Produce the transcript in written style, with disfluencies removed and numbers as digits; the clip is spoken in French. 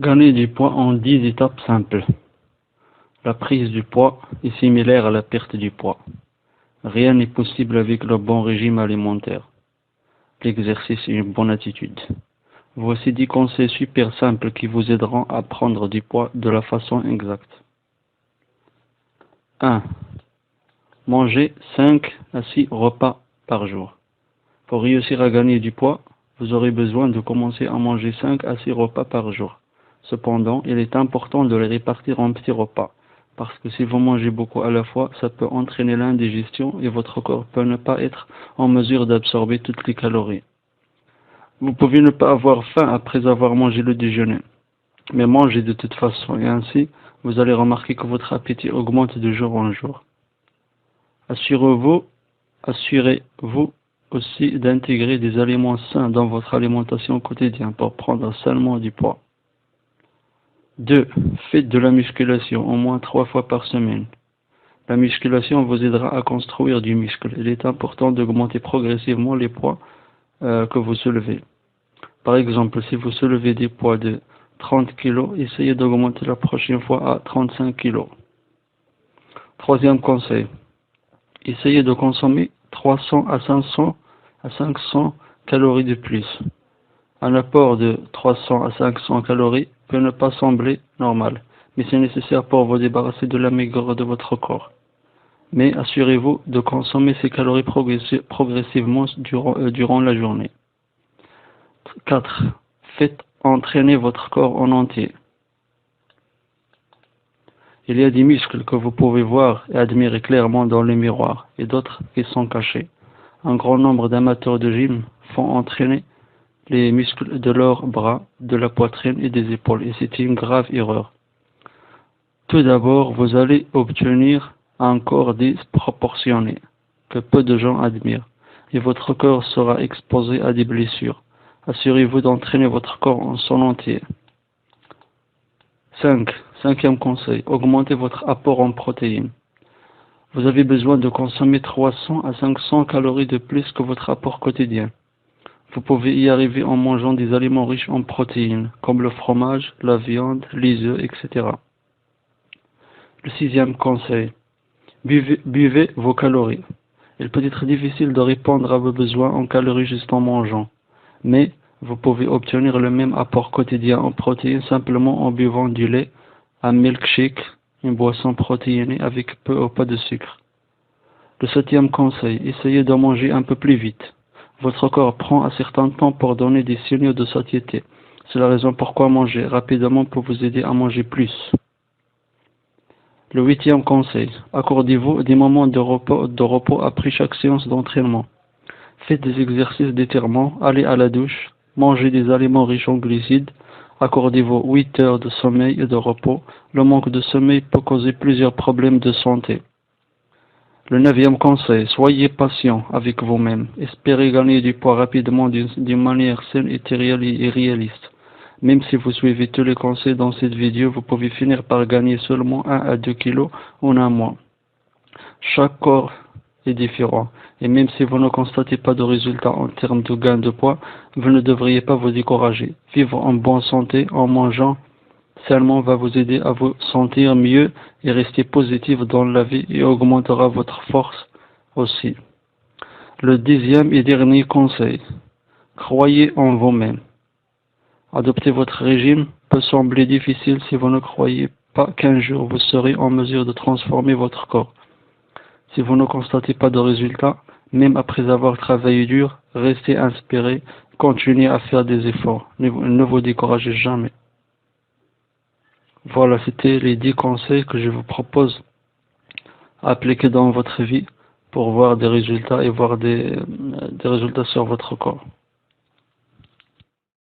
Gagner du poids en 10 étapes simples. La prise du poids est similaire à la perte du poids. Rien n'est possible avec le bon régime alimentaire. L'exercice est une bonne attitude. Voici 10 conseils super simples qui vous aideront à prendre du poids de la façon exacte. 1. Mangez 5 à 6 repas par jour. Pour réussir à gagner du poids, vous aurez besoin de commencer à manger 5 à 6 repas par jour. Cependant, il est important de les répartir en petits repas, parce que si vous mangez beaucoup à la fois, ça peut entraîner l'indigestion et votre corps peut ne pas être en mesure d'absorber toutes les calories. Vous pouvez ne pas avoir faim après avoir mangé le déjeuner, mais mangez de toute façon et ainsi, vous allez remarquer que votre appétit augmente de jour en jour. Assurez-vous aussi d'intégrer des aliments sains dans votre alimentation quotidienne pour prendre seulement du poids. 2. Faites de la musculation au moins 3 fois par semaine. La musculation vous aidera à construire du muscle. Il est important d'augmenter progressivement les poids que vous soulevez. Par exemple, si vous soulevez des poids de 30 kg, essayez d'augmenter la prochaine fois à 35 kg. Troisième conseil. Essayez de consommer 300 à 500 calories de plus. Un apport de 300 à 500 calories peut ne pas sembler normal, mais c'est nécessaire pour vous débarrasser de la maigreur de votre corps. Mais assurez-vous de consommer ces calories progressivement durant la journée. 4. Faites entraîner votre corps en entier. Il y a des muscles que vous pouvez voir et admirer clairement dans le miroir, et d'autres qui sont cachés. Un grand nombre d'amateurs de gym font entraîner les muscles de leurs bras, de la poitrine et des épaules, et c'est une grave erreur. Tout d'abord, vous allez obtenir un corps disproportionné, que peu de gens admirent, et votre corps sera exposé à des blessures. Assurez-vous d'entraîner votre corps en son entier. 5. Cinquième conseil, augmentez votre apport en protéines. Vous avez besoin de consommer 300 à 500 calories de plus que votre apport quotidien. Vous pouvez y arriver en mangeant des aliments riches en protéines, comme le fromage, la viande, les œufs, etc. Le 6e conseil, buvez vos calories. Il peut être difficile de répondre à vos besoins en calories juste en mangeant, mais vous pouvez obtenir le même apport quotidien en protéines simplement en buvant du lait, un milkshake, une boisson protéinée avec peu ou pas de sucre. Le 7e conseil, essayez de manger un peu plus vite. Votre corps prend un certain temps pour donner des signaux de satiété. C'est la raison pourquoi manger rapidement peut vous aider à manger plus. Le 8e conseil, accordez-vous des moments de repos après chaque séance d'entraînement. Faites des exercices d'étirement, allez à la douche, mangez des aliments riches en glucides, accordez-vous 8 heures de sommeil et de repos. Le manque de sommeil peut causer plusieurs problèmes de santé. Le 9e conseil, soyez patient avec vous-même. Espérez gagner du poids rapidement d'une manière saine et réaliste. Même si vous suivez tous les conseils dans cette vidéo, vous pouvez finir par gagner seulement 1 à 2 kilos en un mois. Chaque corps est différent. Et même si vous ne constatez pas de résultats en termes de gain de poids, vous ne devriez pas vous décourager. Vivre en bonne santé en mangeant seulement va vous aider à vous sentir mieux et rester positif dans la vie et augmentera votre force aussi. Le 10e et dernier conseil, croyez en vous-même. Adopter votre régime peut sembler difficile si vous ne croyez pas qu'un jour vous serez en mesure de transformer votre corps. Si vous ne constatez pas de résultats, même après avoir travaillé dur, restez inspiré, continuez à faire des efforts, ne vous découragez jamais. Voilà, c'était les 10 conseils que je vous propose d'appliquer dans votre vie pour voir des résultats et voir des résultats sur votre corps.